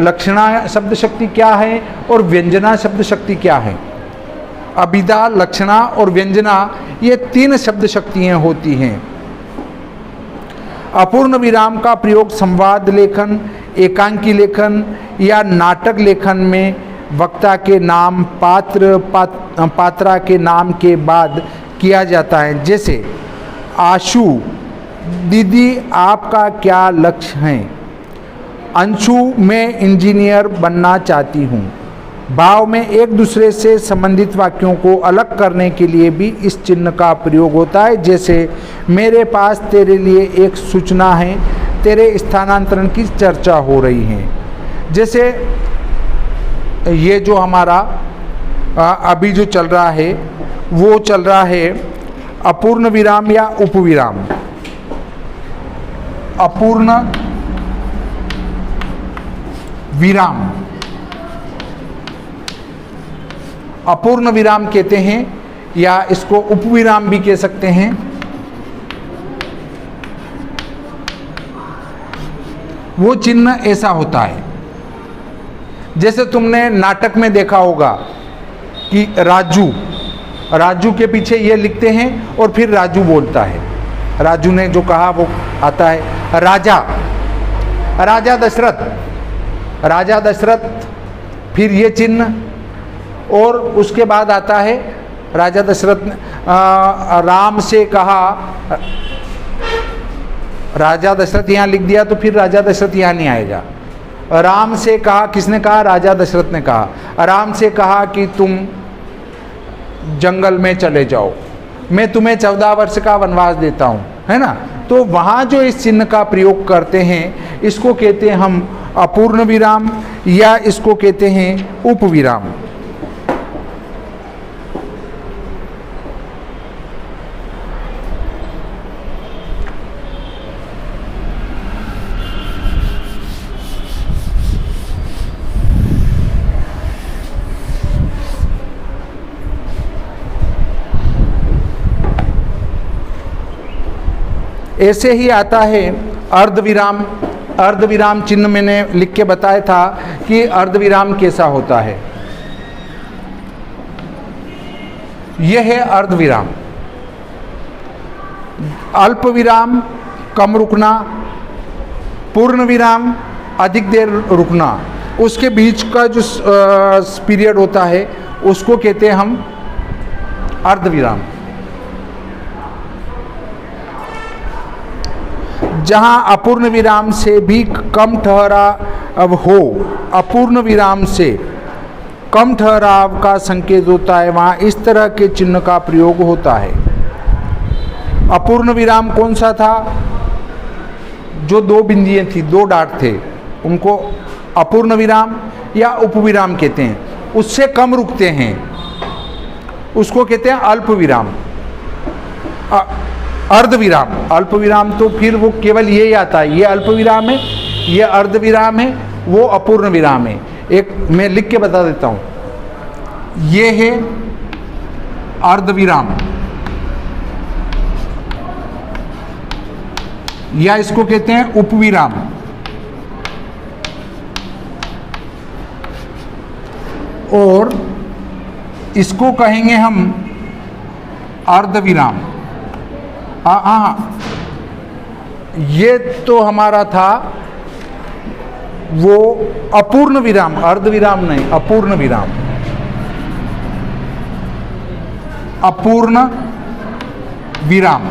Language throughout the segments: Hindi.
लक्षणा शब्द शक्ति क्या है और व्यंजना शब्द शक्ति क्या है। अभिधा, लक्षणा और व्यंजना ये 3 शब्द शक्तियाँ होती हैं। अपूर्ण विराम का प्रयोग संवाद लेखन, एकांकी लेखन या नाटक लेखन में वक्ता के नाम, पात्रा के नाम के बाद किया जाता है। जैसे आशु, दीदी आपका क्या लक्ष्य है। अंशु, मैं इंजीनियर बनना चाहती हूँ। भाव में एक दूसरे से संबंधित वाक्यों को अलग करने के लिए भी इस चिन्ह का प्रयोग होता है। जैसे मेरे पास तेरे लिए एक सूचना है, तेरे स्थानांतरण की चर्चा हो रही है। जैसे ये जो हमारा अभी जो चल रहा है वो चल रहा है अपूर्ण विराम या उपविराम। अपूर्ण विराम, अपूर्ण विराम कहते हैं या इसको उपविराम भी कह सकते हैं। वो चिन्ह ऐसा होता है जैसे तुमने नाटक में देखा होगा कि राजू के पीछे ये लिखते हैं और फिर राजू बोलता है। राजू ने जो कहा वो आता है। राजा दशरथ, फिर ये चिन्ह, और उसके बाद आता है राजा दशरथ ने राम से कहा, राजा दशरथ यहाँ लिख दिया तो फिर राजा दशरथ यहाँ नहीं आएगा। राम से कहा, किसने कहा? राजा दशरथ ने कहा। राम से कहा कि तुम जंगल में चले जाओ, मैं तुम्हें 14 वर्ष का वनवास देता हूँ, है ना। तो वहाँ जो इस चिन्ह का प्रयोग करते हैं इसको कहते हैं हम अपूर्ण विराम या इसको कहते हैं उपविराम। ऐसे ही आता है अर्धविराम। अर्धविराम चिन्ह मैंने लिख के बताया था कि अर्धविराम कैसा होता है। यह है अर्धविराम। अल्प विराम, कम रुकना। पूर्ण विराम, अधिक देर रुकना। उसके बीच का जो पीरियड होता है उसको कहते हैं हम अर्धविराम। जहाँ अपूर्ण विराम से भी कम ठहराव हो, अपूर्ण विराम से कम ठहराव का संकेत होता है, वहाँ इस तरह के चिन्ह का प्रयोग होता है। अपूर्ण विराम कौन सा था? जो 2 बिंदियाँ थी, 2 डाट थे, उनको अपूर्ण विराम या उपविराम कहते हैं। उससे कम रुकते हैं उसको कहते हैं अल्प विराम। अर्धविराम, अल्प विराम तो फिर वो केवल यही आता है, ये अल्प विराम है, ये अर्धविराम है, वो अपूर्ण विराम है। एक मैं लिख के बता देता हूँ, ये है अर्धविराम या इसको कहते हैं उपविराम। और इसको कहेंगे हम अर्धविराम। ये तो हमारा था वो अपूर्ण विराम, अर्धविराम नहीं, अपूर्ण विराम। अपूर्ण विराम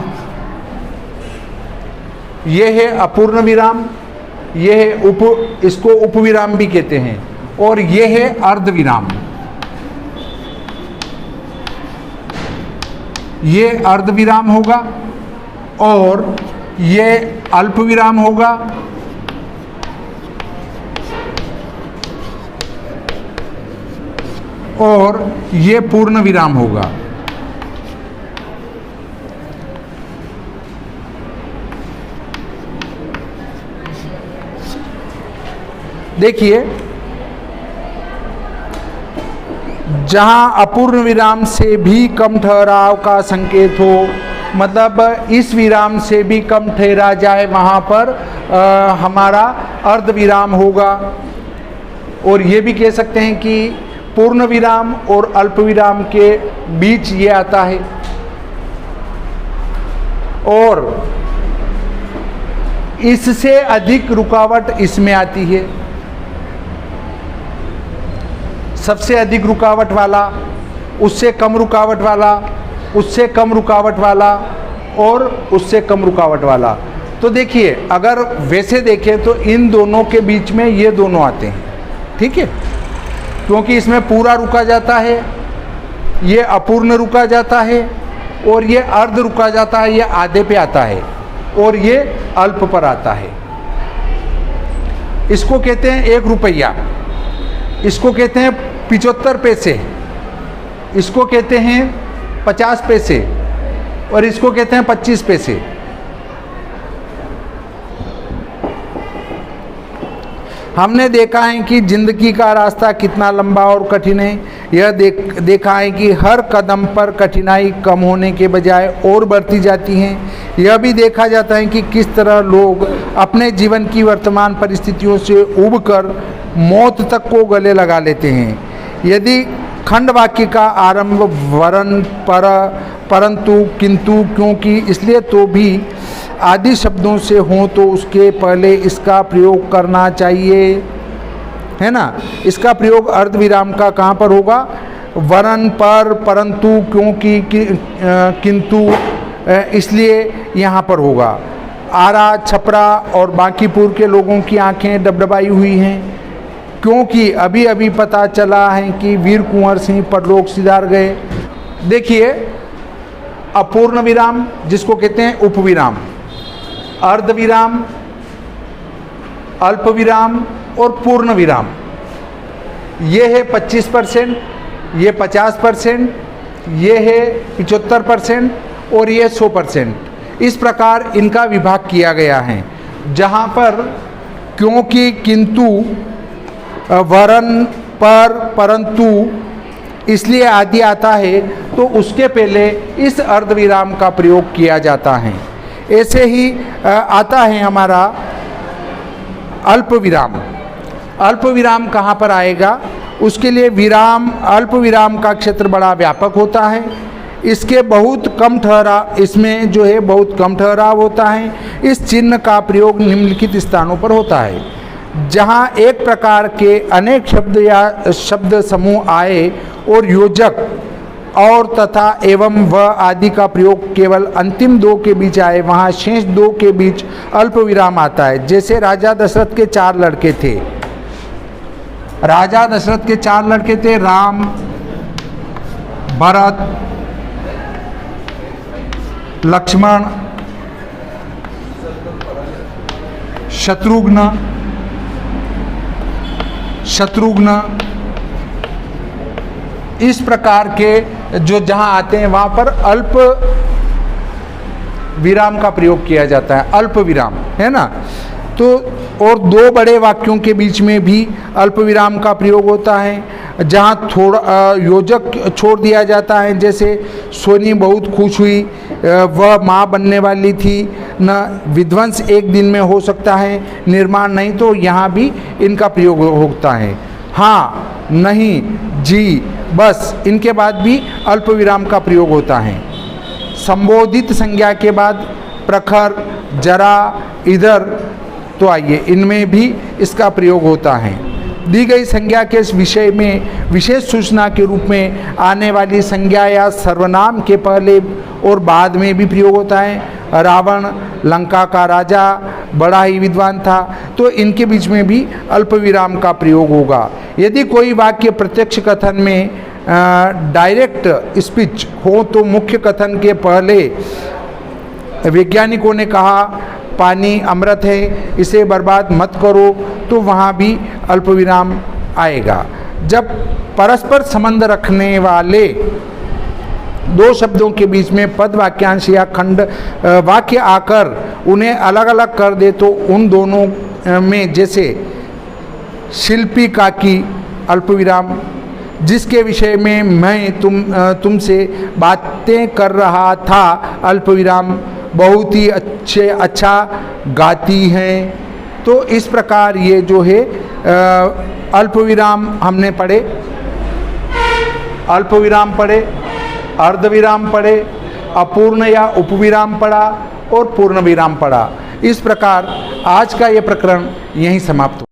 ये है अपूर्ण विराम, ये है इसको उपविराम भी कहते हैं। और ये है अर्धविराम, ये अर्धविराम होगा और ये अल्प विराम होगा। और ये पूर्ण विराम होगा। देखिए, जहां अपूर्ण विराम से भी कम ठहराव का संकेत हो, मतलब इस विराम से भी कम ठहरा जाए, वहाँ पर हमारा अर्धविराम होगा। और ये भी कह सकते हैं कि पूर्ण विराम और अल्प विराम के बीच ये आता है, और इससे अधिक रुकावट इसमें आती है। सबसे अधिक रुकावट वाला, उससे कम रुकावट वाला, उससे कम रुकावट वाला और उससे कम रुकावट वाला। तो देखिए, अगर वैसे देखें तो इन दोनों के बीच में ये दोनों आते हैं, ठीक है, क्योंकि इसमें पूरा रुका जाता है, ये अपूर्ण रुका जाता है, और ये अर्ध रुका जाता है, ये आधे पे आता है, और ये अल्प पर आता है। इसको कहते हैं 1 रुपया, इसको कहते हैं 75 पैसे, इसको कहते हैं 50 पैसे, और इसको कहते हैं 25 पैसे। हमने देखा है कि जिंदगी का रास्ता कितना लंबा और कठिन है। यह देखा है कि हर कदम पर कठिनाई कम होने के बजाय और बढ़ती जाती हैं। यह भी देखा जाता है कि किस तरह लोग अपने जीवन की वर्तमान परिस्थितियों से उबकर मौत तक को गले लगा लेते हैं। यदि खंड वाक्य का आरंभ वरन, पर, परंतु, किंतु, क्योंकि, इसलिए, तो भी आदि शब्दों से हो तो उसके पहले इसका प्रयोग करना चाहिए, है ना। इसका प्रयोग अर्धविराम का कहाँ पर होगा? वरन, पर, परंतु, क्योंकि, किंतु, इसलिए यहाँ पर होगा। आरा, छपरा और बांकीपुर के लोगों की आंखें डबडबाई हुई हैं, क्योंकि अभी अभी पता चला है कि वीर कुंवर सिंह परलोक सिधार गए। देखिए, अपूर्ण विराम जिसको कहते हैं उपविराम, अर्ध विराम, अल्प विराम और पूर्ण विराम, ये है 25%, ये 50%, ये है 75% और ये 100%। इस प्रकार इनका विभाग किया गया है, जहाँ पर क्योंकि, किंतु, वरन, पर, परंतु, इसलिए आदि आता है तो उसके पहले इस अर्धविराम का प्रयोग किया जाता है। ऐसे ही आता है हमारा अल्प विराम। अल्प विराम कहाँ पर आएगा? उसके लिए विराम, अल्प विराम का क्षेत्र बड़ा व्यापक होता है। इसके बहुत कम ठहराव, इसमें जो है बहुत कम ठहराव होता है। इस चिन्ह का प्रयोग निम्नलिखित स्थानों पर होता है, जहाँ एक प्रकार के अनेक शब्द या शब्द समूह आए और योजक और तथा एवं व आदि का प्रयोग केवल अंतिम 2 के बीच आए, वहाँ शेष 2 के बीच अल्प विराम आता है। जैसे राजा दशरथ के 4 लड़के थे। राजा दशरथ के 4 लड़के थे, राम, भरत, लक्ष्मण, शत्रुघ्न। इस प्रकार के जो जहाँ आते हैं वहाँ पर अल्प विराम का प्रयोग किया जाता है, अल्प विराम, है ना। तो और 2 बड़े वाक्यों के बीच में भी अल्प विराम का प्रयोग होता है, जहाँ थोड़ा योजक छोड़ दिया जाता है। जैसे सोनी बहुत खुश हुई, वह माँ बनने वाली थी, न विध्वंस एक दिन में हो सकता है, निर्माण नहीं, तो यहाँ भी इनका प्रयोग होता है। हाँ, नहीं, जी, बस, इनके बाद भी अल्प विराम का प्रयोग होता है। संबोधित संज्ञा के बाद प्रखर, जरा, इधर, तो आइए इनमें भी इसका प्रयोग होता है। दी गई संज्ञा के विषय में विशेष सूचना के रूप में आने वाली संज्ञा या सर्वनाम के पहले और बाद में भी प्रयोग होता है। रावण लंका का राजा बड़ा ही विद्वान था, तो इनके बीच में भी अल्प विराम का प्रयोग होगा। यदि कोई वाक्य प्रत्यक्ष कथन में डायरेक्ट स्पीच हो तो मुख्य कथन के पहले वैज्ञानिकों ने कहा पानी अमृत है, इसे बर्बाद मत करो, तो वहाँ भी अल्प विराम आएगा। जब परस्पर संबंध रखने वाले 2 शब्दों के बीच में पद, वाक्यांश या खंड वाक्य आकर उन्हें अलग अलग कर दे तो उन दोनों में, जैसे शिल्पी काकी, अल्प विराम, जिसके विषय में मैं तुमसे बातें कर रहा था, अल्प विराम, बहुत ही अच्छा गाती हैं। तो इस प्रकार ये जो है अल्प विराम हमने पढ़े, अल्प विराम पढ़े, अर्ध विराम पढ़े, अपूर्ण या उपविराम पढ़ा और पूर्ण विराम पढ़ा। इस प्रकार आज का ये प्रकरण यहीं समाप्त हुआ।